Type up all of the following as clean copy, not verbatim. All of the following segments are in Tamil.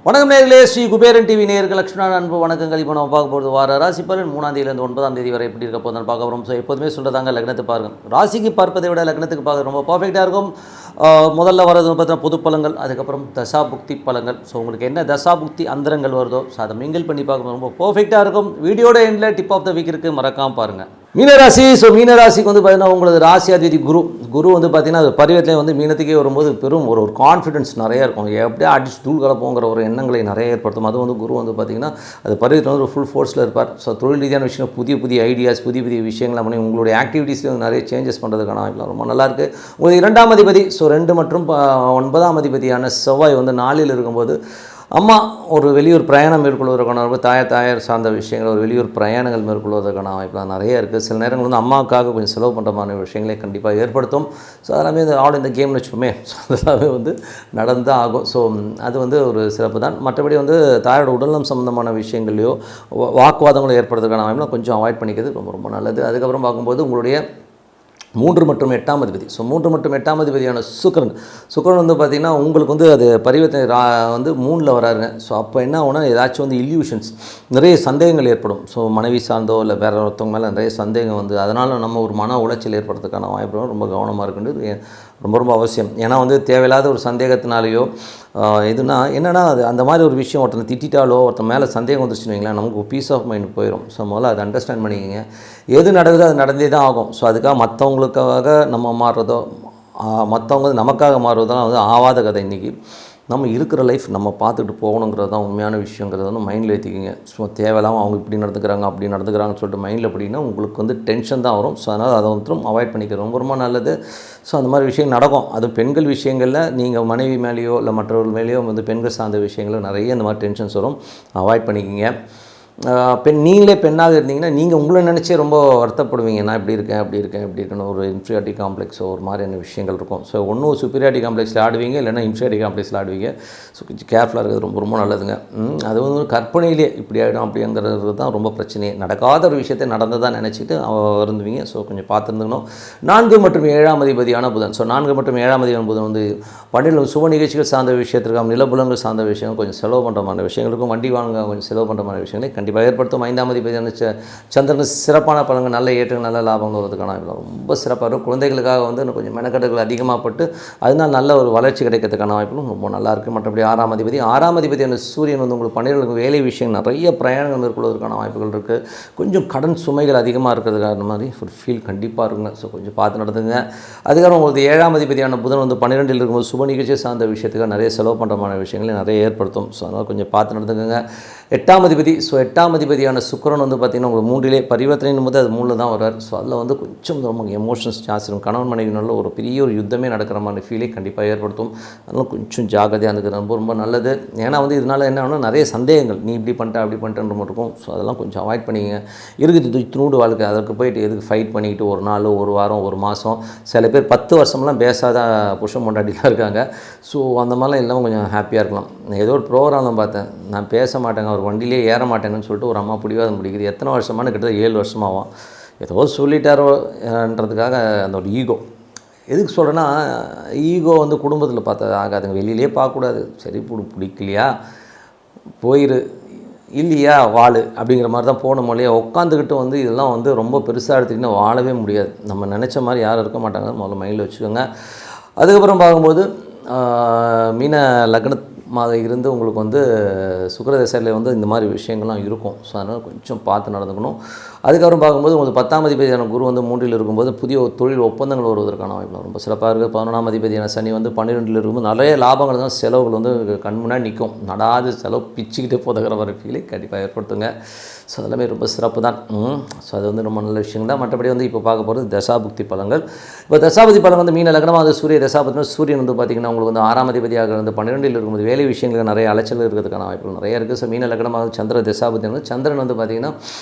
வணக்கம் நேயர்களே, ஸ்ரீ குபேரன் டிவி நேயர்கள் லட்சுமணன் அன்பு வணக்கங்கள். இப்போ நம்ம பார்க்க போகிறது வார ராசி பலன் 3ஆம் தேதியிலேருந்து 9ஆம் தேதி வரை எப்படி இருக்க போதுன்னு பார்க்க போகிறோம். ஸோ எப்போதுமே சொல்கிறதாங்க, லக்னத்தை பாருங்கள். ராசிக்கு பார்ப்பதை விட லக்னத்துக்கு பார்க்க ரொம்ப பர்ஃபெக்டாக இருக்கும். முதல்ல வரது பார்த்தீங்கன்னா பொது பலன்கள், அதுக்கப்புறம் தசாபுக்தி பலன்கள். ஸோ உங்களுக்கு என்ன தசாபுக்தி அந்தரங்கள் வருதோ ஸோ அதை மிங்கிள் பண்ணி பார்க்கணும், ரொம்ப பர்ஃபெக்டாக இருக்கும். வீடியோட எண்டில் டிப் ஆஃப் த வீக் இருக்குது, மறக்காமல் பாருங்கள். மீனராசி. ஸோ மீனராசிக்கு வந்து பார்த்தீங்கன்னா உங்களது ராசி அதிபதி குரு வந்து பார்த்தீங்கன்னா அது பரிவர்த்தனை வந்து மீனத்துக்கே வரும்போது பெரும் ஒரு கான்ஃபிடன்ஸ் நிறையா இருக்கும். எப்படியே அடிச்சு தூள் கலப்போங்கிற ஒரு எண்ணங்களை நிறைய ஏற்படுத்தும். அது வந்து குரு வந்து பார்த்திங்கன்னா அது பரிவர்த்தனை வந்து ஒரு ஃபுல் ஃபோர்ஸில் இருப்பார். ஸோ தொழில் ரீதியான விஷயம், புதிய ஐடியாஸ், புதிய விஷயங்களை பண்ணி உங்களுடைய ஆக்டிவிட்டீஸில் வந்து நிறைய சேஞ்சஸ் பண்ணுறதுக்கான வாய்ப்புலாம் ரொம்ப நல்லாயிருக்கு. உங்களுக்கு 2ஆம் அதிபதி ஸோ 2 மற்றும் 9ஆம் அதிபதியான செவ்வாய் வந்து 4ல் இருக்கும்போது அம்மா ஒரு வெளியூர் பிரயாணம் மேற்கொள்வதற்கான தாயார் சார்ந்த விஷயங்கள், ஒரு வெளியூர் பிரயாணங்கள் மேற்கொள்வதற்கான வாய்ப்புலாம் நிறைய இருக்குது. சில நேரங்கள் வந்து அம்மாவுக்காக கொஞ்சம் செலவு பண்ணுற மாதிரி விஷயங்களே கண்டிப்பாக ஏற்படுத்தும். ஸோ அதெல்லாமே இந்த ஆல் இந்த கேம்னு வச்சுப்போமே, ஸோ அதெல்லாமே வந்து நடந்தால் ஆகும். ஸோ அது வந்து ஒரு சிறப்பு தான். மற்றபடி வந்து தாயோட உடல்நலம் சம்மந்தமான விஷயங்கள்லையோ வாக்குவாதங்களும் ஏற்படுறதுக்கான வாய்ப்புலாம் கொஞ்சம் அவாய்ட் பண்ணிக்கிறது ரொம்ப நல்லது. அதுக்கப்புறம் பார்க்கும்போது உங்களுடைய 3 மற்றும் 8ஆம் அதிபதி. ஸோ 3 மற்றும் 8ஆம் அதிபதியான சுக்கிரன் வந்து பார்த்திங்கன்னா உங்களுக்கு வந்து அது பரிவர்த்தனை வந்து 3ல் வராருங்க. ஸோ அப்போ என்ன ஆகுனா ஏதாச்சும் வந்து இல்யூஷன்ஸ், நிறைய சந்தேகங்கள் ஏற்படும். ஸோ மனைவி சார்ந்தோ இல்லை வேறு ஒருத்தவங்க மேலே நிறைய சந்தேகம் வந்து அதனால் நம்ம ஒரு மன உளைச்சல் ஏற்படுறதுக்கான வாய்ப்பு ரொம்ப கவனமாக இருக்குன்றது ரொம்ப அவசியம். ஏன்னா வந்து தேவையில்லாத ஒரு சந்தேகத்தினாலேயோ எதுனா என்னென்னா அது அந்த மாதிரி ஒரு விஷயம் ஒருத்தனை திட்டாலோ ஒருத்தன் மேலே சந்தேகம் வந்துச்சுன்னு வைங்களேன், நமக்கு பீஸ் ஆஃப் மைண்ட் போயிடும். ஸோ முதல்ல அதை அண்டர்ஸ்டாண்ட் பண்ணிக்கோங்க. எது நடக்குதோ அது நடந்தே தான் ஆகும். ஸோ அதுக்காக மற்றவங்களுக்காக நம்ம மாறுறதோ மற்றவங்க நமக்காக மாறுறதெல்லாம் வந்து ஆவாத கதை. இன்றைக்கி நம்ம இருக்கிற லைஃப் நம்ம பார்த்துட்டு போகணுங்கிறது தான் உண்மையான விஷயங்கிறத வந்து மைண்டில் ஏற்றிக்கிங்க. ஸோ தேவையில்லாமல் அவங்க இப்படி நடந்துக்கிறாங்கன்னு சொல்லிட்டு மைண்டில் அப்படின்னா உங்களுக்கு வந்து டென்ஷன் தான் வரும். ஸோ அதனால் அதை வந்து அவாய்ட் பண்ணிக்கிறது ரொம்ப நல்லது. ஸோ அந்த மாதிரி விஷயம் நடக்கும். அது பெண்கள் விஷயங்களில் நீங்கள் மனைவி மேலேயோ இல்லை மற்றவர்கள் மேலேயோ வந்து பெண்கள் சார்ந்த விஷயங்களில் நிறைய இந்த மாதிரி டென்ஷன்ஸ் வரும், அவாய்ட் பண்ணிக்கிங்க. நீங்களே பெண்ணாக இருந்தீங்கன்னா நீங்கள் உங்களை நினச்சே ரொம்ப வருத்தப்படுவீங்க. நான் இப்படி இருக்கேன்னு ஒரு இன்ஃபீரியாரிட்டி காம்ப்ளெக்ஸோ ஒரு மாதிரியான விஷயங்கள் இருக்கும். ஸோ ஒன்றும் சுப்பீரியாரிட்டி காம்ப்ளெக்ஸில் ஆடுவீங்க, இல்லைனா இன்ஃபீரியாரிட்டி காம்ப்ளெக்ஸில் ஆடுவீங்க. ஸோ கொஞ்சம் கேர்ஃபுல்லாக இருக்கிறது ரொம்ப நல்லதுங்க. அது வந்து கற்பனையிலே இப்படி ஆகிடும் அப்படிங்கிறது தான் ரொம்ப பிரச்சனையே. நடக்காத ஒரு விஷயத்தை நடந்ததாக நினச்சிட்டு வருந்துவீங்க. ஸோ கொஞ்சம் பார்த்துருந்துக்கணும். 4 மற்றும் 7ஆம் அதிபதியான புதன். ஸோ 4 மற்றும் 7ஆம் அதிபதியான புதன் வந்து பண்டிகைகள் சுப நிகழ்ச்சிகள் சார்ந்த விஷயத்திற்காக, நிலபுலங்கள் சார்ந்த விஷயங்கள், கொஞ்சம் செலவு பண்ணுற மாதிரி விஷயங்களுக்கும், வண்டி வாங்க கொஞ்சம் செலவு பண்ணுற மாதிரி விஷயங்களே கண்டிப்பாக ஏற்படுத்தும். 5ஆம் அதிபதியான சந்திரன் சிறப்பான பலன்கள், நல்ல ஏற்றங்கள், நல்ல லாபங்கள் வருவதற்கான ரொம்ப சிறப்பாக இருக்கும். குழந்தைகளுக்காக வந்து கொஞ்சம் மெனக்கட்டுகள் அதிகமாகப்பட்டு அதனால் நல்ல ஒரு வளர்ச்சி கிடைக்கிறதுக்கான வாய்ப்புகளும் ரொம்ப நல்லாயிருக்கு. மற்றபடி 6ஆம் அதிபதியான சூரியன் வந்து உங்களுக்கு 12 வேலை விஷயம், நிறைய பிரயாணங்கள் மேற்கொள்வதற்கான வாய்ப்புகள் இருக்குது. கொஞ்சம் கடன் சுமைகள் அதிகமாக இருக்கிறதுக்கான மாதிரி ஒரு ஃபீல் கண்டிப்பாக இருக்குங்க. ஸோ கொஞ்சம் பார்த்து நடந்துங்க. அதுக்கப்புறம் உங்களுக்கு 7ஆம் அதிபதியான புதன் வந்து 12ல் இருக்கும்போது சுப நிகழ்ச்சி சார்ந்த விஷயத்துக்காக நிறைய செலவு பண்ணுற மாதிரி விஷயங்களை நிறைய ஏற்படுத்தும். ஸோ அதனால் கொஞ்சம் பார்த்து நடந்துங்க. 8ஆம் அதிபதி. ஸோ 8ஆம் அதிபதியான சுக்கிரன் வந்து பார்த்திங்கன்னா உங்களுக்கு 3லே பரிவர்த்தனை போது அது 3ல் தான் வர்றார். ஸோ அதில் வந்து கொஞ்சம் ரொம்ப எமோஷன்ஸ் ஜாஸ்தி இருக்கும். கணவன் மனைவினால ஒரு பெரிய ஒரு யுத்தமே நடக்கிற மாதிரி ஃபீலே கண்டிப்பாக ஏற்படுத்தும். அதனால் கொஞ்சம் ஜாகிரதையாக இருந்துக்கிறது ரொம்ப நல்லது. ஏன்னா வந்து இதனால் என்ன ஆகுனா நிறைய சந்தேகங்கள், நீ இப்படி பண்ணிட்ட அப்படி பண்ணிட்டேன்ற மாதிரி இருக்கும். ஸோ அதெல்லாம் கொஞ்சம் அவாய்ட் பண்ணிங்க. இருக்குது இத்தினூடு வாழ்க்கை, அதற்கு போயிட்டு எதுக்கு ஃபைட் பண்ணிக்கிட்டு ஒரு நாள், ஒரு வாரம், ஒரு மாதம், சில பேர் 10 வருஷம்லாம் பேசாத புருஷன் பொண்டாட்டிலாம் இருக்காங்க. ஸோ அந்த மாதிரிலாம் இல்லாமல் கொஞ்சம் ஹாப்பியாக இருக்கலாம். ஏதோ ஒரு ப்ரோக்ராமில் பார்த்தேன், நான் பேச மாட்டேங்க, ஒரு வண்டியிலே ஏற மாட்டேங்கன்னு சொல்லிட்டு ஒரு அம்மா பிடிவாதம் பிடிக்குது. எத்தனை வருஷமானு கிட்டத்தட்ட 7 வருஷமாகும். ஏதோ சொல்லிட்டாரோன்றதுக்காக அந்த ஒரு ஈகோ. எதுக்கு சொல்கிறேன்னா, ஈகோ வந்து குடும்பத்தில் பார்த்தா ஆகாதுங்க, வெளியிலே பார்க்கக்கூடாது. சரி பிடிக்கலையா போயிரு, இல்லையா வாழு அப்படிங்கிற மாதிரி தான் போன மொழியாக உட்காந்துக்கிட்டு வந்து இதெல்லாம் வந்து ரொம்ப பெருசாக எடுத்துக்கிட்டு வாழவே முடியாது. நம்ம நினச்ச மாதிரி யாரும் இருக்க மாட்டாங்க, முதல்ல மைண்டில் வச்சுக்கோங்க. அதுக்கப்புறம் பார்க்கும்போது மீன லக்னமாக இருந்து உங்களுக்கு வந்து சுக்கிர திசையில் வந்து இந்த மாதிரி விஷயங்கள்லாம் இருக்கும். ஸோ அதனால் கொஞ்சம் பார்த்து நடந்துக்கணும். அதுக்கப்புறம் பார்க்கும்போது உங்களுக்கு 10ஆம் அதிபதியான குரு வந்து 3ல் இருக்கும்போது புதிய தொழில் ஒப்பந்தங்கள் வருவதற்கான வாய்ப்பு ரொம்ப சிறப்பாக இருக்குது. 11ஆம் அதிபதியான சனி வந்து 12ல் இருக்கும்போது நிறைய லாபங்கள் தான், செலவுகள் வந்து கண் முன்னாடி நிற்கும். நடாது செலவு பிச்சுக்கிட்டே போதகிற வர ஃபீலை கண்டிப்பாக ஏற்படுத்துங்க. ஸோ அதெல்லாமே ரொம்ப சிறப்பு தான். ஸோ அது வந்து ரொம்ப நல்ல விஷயம் தான். மற்றபடி வந்து இப்போ பார்க்க போகிறது தசாபுக்தி பலன்கள். இப்போ தசாபதி பலன் வந்து மீன லக்னமாக அது சூரிய தசாபதினா சூரியன் வந்து பார்த்திங்கன்னா உங்களுக்கு வந்து 6ஆம் அதிபதியாக இருந்து 12ல் இருக்கும்போது வேலை விஷயங்களுக்கு நிறைய அலைச்சல் இருக்கிறதுக்கான வாய்ப்புகள் நிறைய இருக்குது. ஸோ மீன லக்னமாக சந்திர தசாபதி வந்து சந்திரன் வந்து பார்த்திங்கன்னா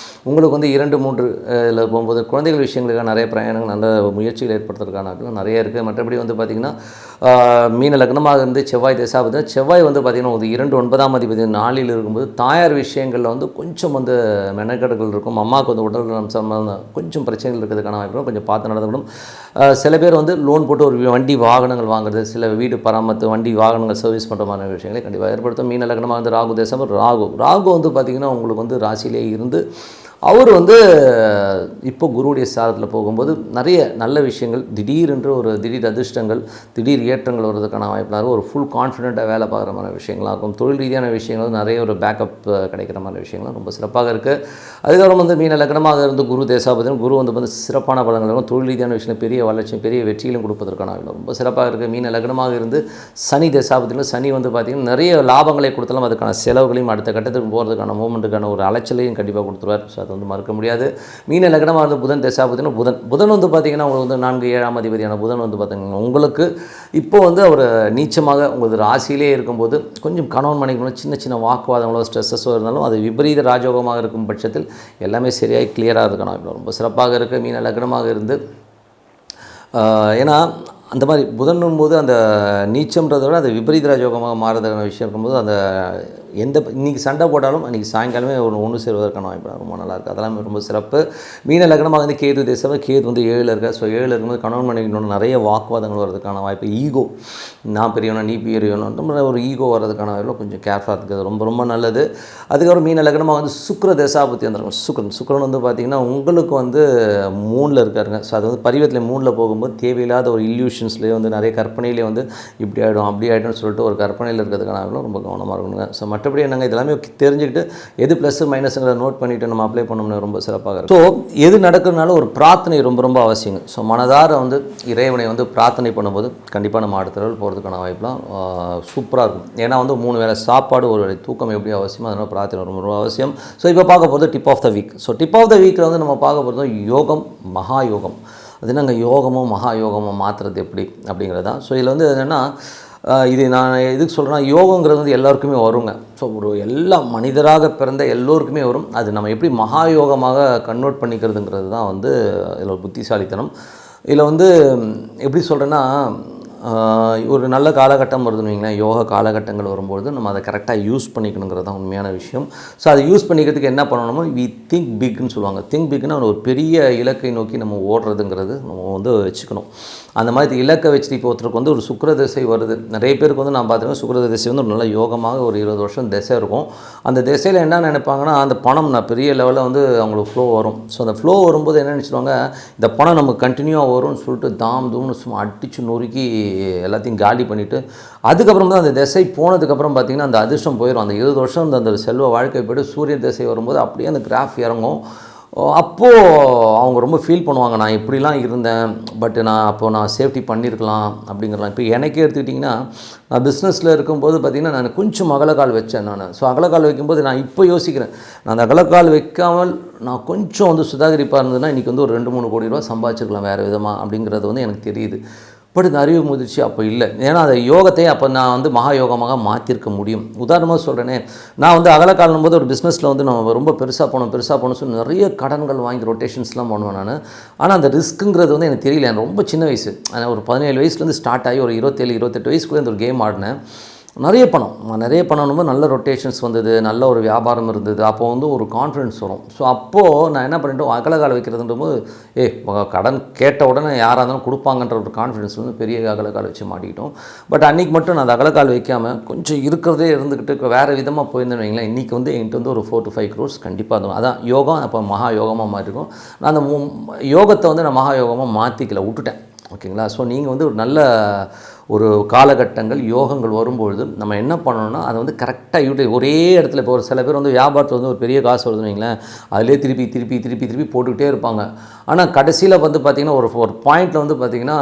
உங்களுக்கு வந்து 2 2, 3 இதில் போகும்போது குழந்தைகள் விஷயங்களுக்காக நிறைய பிரயாணங்கள் நல்ல முயற்சிகள் ஏற்படுத்துறதுக்கான நிறைய இருக்குது. மற்றபடி வந்து பார்த்திங்கன்னா மீன லக்னமாக இருந்து செவ்வாய் தசாபதி, செவ்வாய் வந்து பார்த்திங்கன்னா ஒரு 2 9ஆம் அதிபதி 4ல் இருக்கும்போது தாயார் விஷயங்களில் வந்து கொஞ்சம் வந்து மெனக்கெடுகள் இருக்கும். அம்மாவுக்கு வந்து உடல் நலம் சம்பந்தம் கொஞ்சம் பிரச்சனைகள் இருக்கிறதுக்கான வாய்ப்பு கொஞ்சம் பார்த்து நடந்துக்கணும். சில பேர் வந்து லோன் போட்டு ஒரு வண்டி வாகனங்கள் வாங்குறது, சில வீடு பராமரித்து வண்டி வாகனங்கள் சர்வீஸ் பண்ணுற மாதிரி விஷயங்களை கண்டிப்பாக ஏற்படுத்தும். மீன லக்னமாக வந்து ராகு தேசம், ராகு வந்து பார்த்திங்கன்னா உங்களுக்கு வந்து ராசியிலே இருந்து அவர் வந்து இப்போ குருவுடைய சாரத்தில் போகும்போது நிறைய நல்ல விஷயங்கள் திடீரென்று ஒரு திடீர் அதிர்ஷ்டங்கள், திடீர் ஏற்றங்கள் வர்றதுக்கான வாய்ப்புலாம் இருக்கும். ஒரு ஃபுல் கான்ஃபிடென்ட்டாக வேலை பார்க்குற மாதிரி விஷயங்களாக இருக்கும். தொழில் ரீதியான விஷயங்கள் நிறைய ஒரு பேக்கப் கிடைக்கிற மாதிரி விஷயங்கள்லாம் ரொம்ப சிறப்பாக இருக்குது. அதுக்கப்புறம் வந்து மீன லக்னமாக இருந்து குரு தேசாபதியும் குரு வந்து சிறப்பான பலங்களும் தொழில் ரீதியான விஷயம் பெரிய வளர்ச்சியும் பெரிய வெற்றியிலும் கொடுப்பதற்கான ரொம்ப சிறப்பாக இருக்குது. மீன லக்னமாக இருந்து சனி தேசாபதியிலும் சனி வந்து பார்த்திங்கன்னா நிறைய லாபங்களை கொடுத்தாலும் அதுக்கான செலவுகளையும் அடுத்த கட்டத்துக்கு போகிறதுக்கான மூமெண்ட்டுக்கான ஒரு அலைச்சலையும் கண்டிப்பாக கொடுத்துருவார். ஸோ அது வந்து மறக்க முடியாது. மீன லக்னமாக வந்து புதன் தசாபதினா புதன் வந்து பார்த்திங்கன்னா உங்களுக்கு வந்து 4 7ஆம் அதிபதியான புதன் வந்து பார்த்திங்கன்னா உங்களுக்கு இப்போ வந்து அவர் நீச்சமாக உங்களுக்கு ராசியிலே இருக்கும்போது கொஞ்சம் கணவன் மனைவி சின்ன சின்ன வாக்குவாதங்களோ ஸ்ட்ரெஸ்ஸஸோ இருந்தாலும் அது விபரீத ராஜயோகமாக இருக்கும் பட்சத்தில் எல்லாமே சரியாக கிளியராக இருக்கணும். ரொம்ப சிறப்பாக இருக்குது மீன லக்னமாக இருந்து. ஏன்னா அந்த மாதிரி புதன்னும்போது அந்த நீச்சம்ன்றதை விட அது விபரீத ராஜயோகமாக மாறுறதுக்கான விஷயம் இருக்கும்போது அந்த இன்றைக்கி சண்டை போட்டாலும் அன்றைக்கி சாயங்காலமே ஒன்று சேருவதற்கான வாய்ப்பு ரொம்ப நல்லாயிருக்கு. அதெல்லாம் ரொம்ப சிறப்பு. மீன லக்னமாக வந்து கேது தேசம், கேது வந்து 7ல் இருக்க. ஸோ 7ல் இருக்கும்போது கணவன் மனைவியோட நிறைய வாக்குவாதங்கள் வர்றதுக்கான வாய்ப்பு, ஈகோ, நான் பெரியவனா நீ பெரியவனா ஒரு ஈகோ வர்றதுக்கான வாய்ப்பு கொஞ்சம் கேர்ஃபுல்லாக இருக்குது. ரொம்ப ரொம்ப நல்லது. அதுக்கப்புறம் மீன லக்னமாக வந்து சுக்கிர தசாபதி வந்துருக்கும். சுக்கிரன் வந்து பார்த்திங்கன்னா உங்களுக்கு வந்து 3ல் இருக்காருங்க. ஸோ அது வந்து பரிவத்தில் 3ல் போகும்போது தேவையில்லாத ஒரு இல்யூஷன்ஸ்லேயே வந்து நிறைய கற்பனையிலே வந்து இப்படி ஆகிடும் அப்படி ஆகிடும்னு சொல்லிட்டு ஒரு கற்பனையில் இருக்கிறதுக்கான ரொம்ப கவனமாக இருக்கணுங்க. ஸோ மற்றபடி என்னங்க இதெல்லாமே தெரிஞ்சுக்கிட்டு எது ப்ளஸ் மைனஸுங்கிற நோட் பண்ணிவிட்டு நம்ம அப்ளை பண்ணோம்னா ரொம்ப சிறப்பாக இருக்கும். ஸோ எது நடக்கிறதுனால ஒரு பிரார்த்தனை ரொம்ப ரொம்ப அவசியங்க. ஸோ மனதார வந்து இறைவனை வந்து பிரார்த்தனை பண்ணும்போது கண்டிப்பாக நம்ம அடுத்த லெவல் போகிறதுக்கான வாய்ப்புலாம் சூப்பராக இருக்கும். ஏன்னா வந்து 3 வேளை சாப்பாடு, ஒரு வேளை தூக்கம் எப்படி அவசியமோ அதனால் பிரார்த்தனை ரொம்ப ரொம்ப அவசியம். ஸோ இப்போ பார்க்க போகிறது tip of the week. So tip of the வீக்கில் வந்து நம்ம பார்க்க போகிறது யோகம், மகா யோகம். அது என்னங்க யோகமும் மகா யோகமும் மாற்றுறது எப்படி அப்படிங்கிறது தான். ஸோ இதில் வந்து என்னென்னா இது நான் எதுக்கு சொல்கிறேன்னா யோகங்கிறது வந்து எல்லாருக்குமே வருங்க. ஸோ ஒரு எல்லா மனிதராக பிறந்த எல்லோருக்குமே வரும். அது நம்ம எப்படி மகா யோகமாக கன்வெர்ட் பண்ணிக்கிறதுங்கிறது தான் வந்து இதில் ஒரு புத்திசாலித்தனம். இதில் வந்து எப்படி சொல்கிறேன்னா ஒரு நல்ல காலகட்டம் வருதுன்னு வைங்களேன், யோகா காலகட்டங்கள் வரும்போது நம்ம அதை கரெக்டாக யூஸ் பண்ணிக்கணுங்கிறது தான் உண்மையான விஷயம். ஸோ அதை யூஸ் பண்ணிக்கிறதுக்கு என்ன பண்ணணுமோ வி திங்க் பிக்னு சொல்லுவாங்க. திங்க் பிக்னா ஒரு பெரிய இலக்கை நோக்கி நம்ம ஓடுறதுங்கிறது நம்ம வந்து வச்சுக்கணும். அந்த மாதிரி இலக்கை வச்சுட்டு இப்போ ஒருத்தருக்கு வந்து ஒரு சுக்கிர திசை வருது. நிறைய பேருக்கு வந்து நான் பார்த்துருக்கேன் சுக்கிர திசை வந்து ஒரு நல்ல யோகமாக ஒரு 20 வருஷம் திசை இருக்கும். அந்த திசையில் என்ன நினைப்பாங்கன்னா அந்த பணம் நான் பெரிய லெவலில் வந்து அவங்களுக்கு ஃப்ளோ வரும். ஸோ அந்த ஃப்ளோ வரும்போது என்ன நினச்சிடுவாங்க, இந்த பணம் நமக்கு கண்டினியூவாக வரும்னு சொல்லிட்டு தாம் தூம்னு சும்மா அடித்து நொறுக்கி எல்லாத்தையும் காலி பண்ணிவிட்டு அதுக்கப்புறம் தான் அந்த திசை போனதுக்கப்புறம் பார்த்திங்கன்னா அந்த அதிர்ஷ்டம் போயிடும். அந்த 20 வருஷம் அந்த செல்வ வாழ்க்கை போய்ட்டு சூரிய திசை வரும்போது அப்படியே அந்த கிராஃப் இறங்கும். அப்போது அவங்க ரொம்ப ஃபீல் பண்ணுவாங்க, நான் இப்படிலாம் இருந்தேன், பட் நான் சேஃப்டி பண்ணியிருக்கலாம் அப்படிங்கிறலாம். இப்போ எனக்கே எடுத்துக்கிட்டிங்கன்னா நான் பிஸ்னஸில் இருக்கும்போது பார்த்திங்கன்னா நான் கொஞ்சம் அகலக்கால் வச்சேன் நான். ஸோ அகலக்கால் வைக்கும்போது நான் இப்போ யோசிக்கிறேன், நான் அந்த அகலக்கால் வைக்காமல் நான் கொஞ்சம் வந்து சுதாகரிப்பாக இருந்ததுன்னா இன்றைக்கி வந்து ஒரு 2-3 கோடி ரூபா சம்பாதிச்சிருக்கலாம் வேறு விதமாக அப்படிங்கிறது வந்து எனக்கு தெரியுது. பட் இந்த அறிவு முதிர்ச்சி அப்போ இல்லை. ஏன்னா அந்த யோகத்தை அப்போ நான் வந்து மகா யோகமாக மாற்றிருக்க முடியும். உதாரணமாக சொல்கிறேனே, நான் வந்து அகலக்காலம் போது ஒரு பிஸ்னஸில் வந்து நம்ம ரொம்ப பெருசாக போகணும் சொல்லி நிறைய கடன்கள் வாங்கி ரொட்டேஷன்ஸ்லாம் பண்ணுவேன் நான். ஆனால் அந்த ரிஸ்க்குங்கிறது வந்து எனக்கு தெரியல. எனக்கு ரொம்ப சின்ன வயசு, ஒரு 17 வயசுலேருந்து ஸ்டார்ட் ஆகி ஒரு 27-28 வயசுக்குள்ளே இந்த ஒரு கேம் ஆடினேன். நிறைய பணம் நல்ல ரொட்டேஷன்ஸ் வந்தது, நல்ல ஒரு வியாபாரம் இருந்தது. அப்போ வந்து ஒரு கான்ஃபிடன்ஸ் வரும். ஸோ அப்போது நான் என்ன பண்ணிட்டோம், அகலக்கால் வைக்கிறதுன்றபோது கடன் கேட்ட உடனே யாராக இருந்தாலும் கொடுப்பாங்கன்ற ஒரு கான்ஃபிடன்ஸ் வந்து பெரிய அகலக்கால் வச்சு மாட்டிக்கிட்டோம். பட் அன்றைக்கி மட்டும் நான் அந்த அகலக்கால் வைக்காமல் கொஞ்சம் இருக்கிறதே இருந்துக்கிட்டு வேறு விதமாக போயிருந்தேன்னு வைங்களேன், இன்றைக்கி வந்து என்கிட்ட வந்து ஒரு 4 to 5 crores கண்டிப்பாக இருக்கும். அதான் யோகம் அப்போ மகா யோகமாக மாற்றிருக்கும். நான் அந்த யோகத்தை வந்து நான் மகா யோகமாக மாற்றிக்கல, விட்டுட்டேன். ஓகேங்களா? ஸோ நீங்கள் வந்து ஒரு நல்ல ஒரு காலகட்டங்கள் யோகங்கள் வரும்பொழுது நம்ம என்ன பண்ணணும்னா அதை வந்து கரெக்டாக ஒரே இடத்துல. இப்போ ஒரு சில பேர் வந்து வியாபாரத்தில் வந்து ஒரு பெரிய காசு வருதுன்னு வைங்களேன், அதிலே திருப்பி போட்டுக்கிட்டே இருப்பாங்க. ஆனால் கடைசியில் வந்து பார்த்திங்கன்னா ஒரு பாயிண்டில் வந்து பார்த்திங்கன்னா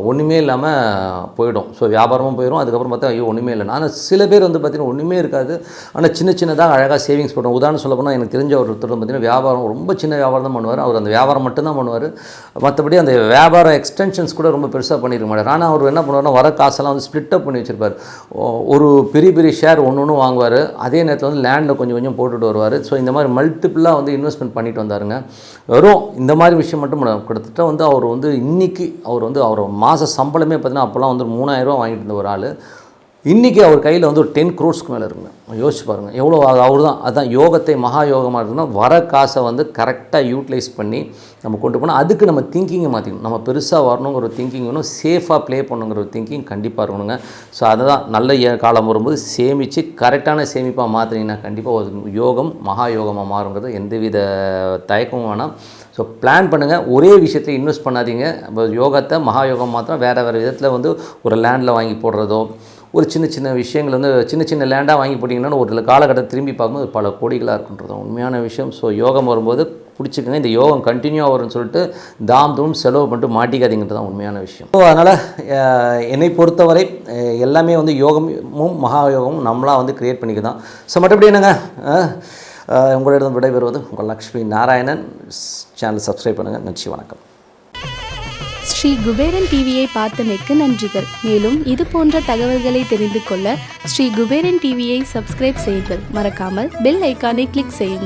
ஒன்றுமே இல்லாமல் போயிடும். ஸோ வியாபாரமும் போயிடும். அதுக்கப்புறம் பார்த்தா ஐயோ ஒன்றுமே இல்லை. ஆனால் சில பேர் வந்து பார்த்திங்கன்னா ஒன்றுமே இருக்காது, ஆனால் சின்னதாக அழகாக சேவிங்ஸ் பண்ணுவோம். உதாரணம் சொல்ல போனால் எனக்கு தெரிஞ்ச ஒருத்தர் பார்த்திங்கன்னா வியாபாரம் ரொம்ப சின்ன வியாபாரம் தான் பண்ணுவார். அவர் அந்த வியாபாரம் மட்டும்தான் பண்ணுவார், மற்றபடி அந்த வியாபார எக்ஸ்டென்ஷன்ஸ் கூட ரொம்ப பெருசாக பண்ணியிருக்க மாட்டார். ஆனால் அவர் என்ன பண்ணுவார்னா வர காசெல்லாம் வந்து ஸ்ப்ளிட் அப் பண்ணி வச்சுருப்பார். ஒரு பெரிய பெரிய ஷேர் ஒன்று வாங்குவார். அதே நேரத்தில் வந்து லேண்டில் கொஞ்சம் கொஞ்சம் போட்டுட்டு வருவார். ஸோ இந்த மாதிரி மல்டிப்புளாக வந்து இன்வெஸ்ட்மெண்ட் பண்ணிட்டு வந்தாருங்க. வெறும் இந்த மாதிரி விஷயம் மட்டும் கிட்டத்தட்ட வந்து அவர் வந்து இன்றைக்கி அவர் மாத சம்பளமே பார்த்தீங்கன்னா அப்போல்லாம் வந்து 3000 ரூபா வாங்கிட்டு இருந்த ஒரு ஆள். இன்றைக்கி அவர் கையில் வந்து ஒரு 10 crores மேலே இருக்குங்க. யோசிச்சு பாருங்கள் எவ்வளோ. அவர் தான் அதுதான் யோகத்தை மகா யோகமாக இருக்குன்னா வர காசை வந்து கரெக்டாக யூட்டிலைஸ் பண்ணி நம்ம கொண்டு போனால் அதுக்கு நம்ம திங்கிங்கை மாற்றிக்கணும். நம்ம பெருசாக வரணுங்கிற ஒரு திங்கிங் வேணும், சேஃபாக ப்ளே பண்ணுங்கிற ஒரு திங்கிங் கண்டிப்பாக இருக்கணுங்க. ஸோ அதுதான் நல்ல காலம் வரும்போது சேமித்து கரெக்டான சேமிப்பாக மாற்றினீங்கன்னா கண்டிப்பாக ஒரு யோகம் மகா யோகமாக மாறுங்கிறது எந்தவித தயக்கமும் வேணாம். ஸோ பிளான் பண்ணுங்கள். ஒரே விஷயத்தில் இன்வெஸ்ட் பண்ணாதீங்க. யோகத்தை மகா யோகம் மாத்திரம் வேறு விதத்தில் வந்து ஒரு லேண்டில் வாங்கி போடுறதோ ஒரு சின்ன சின்ன விஷயங்கள் வந்து சின்ன லேண்டாக வாங்கி போட்டிங்கன்னா ஒரு காலகட்டத்தை திரும்பி பார்க்கும்போது பல கோடிகளாக இருக்குன்றது உண்மையான விஷயம். ஸோ யோகம் வரும்போது பிடிச்சிக்கங்க. இந்த யோகம் கண்டினியூவாக வரும்னு சொல்லிட்டு தூம் செலவு பண்ணிட்டு மாட்டிக்காதீங்கிறது தான் உண்மையான விஷயம். ஸோ அதனால் என்னை பொறுத்தவரை எல்லாமே வந்து யோகமும் மகா யோகமும் நம்மளாக வந்து க்ரியேட் பண்ணிக்க தான். ஸோ மற்றபடி என்னங்க உங்களிடம் விடைபெறுவது உங்கள் லக்ஷ்மி நாராயணன். சேனல் சப்ஸ்கிரைப் பண்ணுங்கள். நன்றி, வணக்கம். ஸ்ரீ குபேரன் டிவியை பார்த்தமைக்கு நன்றிகள். மேலும் இது போன்ற தகவல்களை தெரிந்து கொள்ள ஸ்ரீ குபேரன் டிவியை சப்ஸ்கிரைப் செய்யுங்கள். மறக்காமல் பெல் ஐக்கானை கிளிக் செய்யுங்கள்.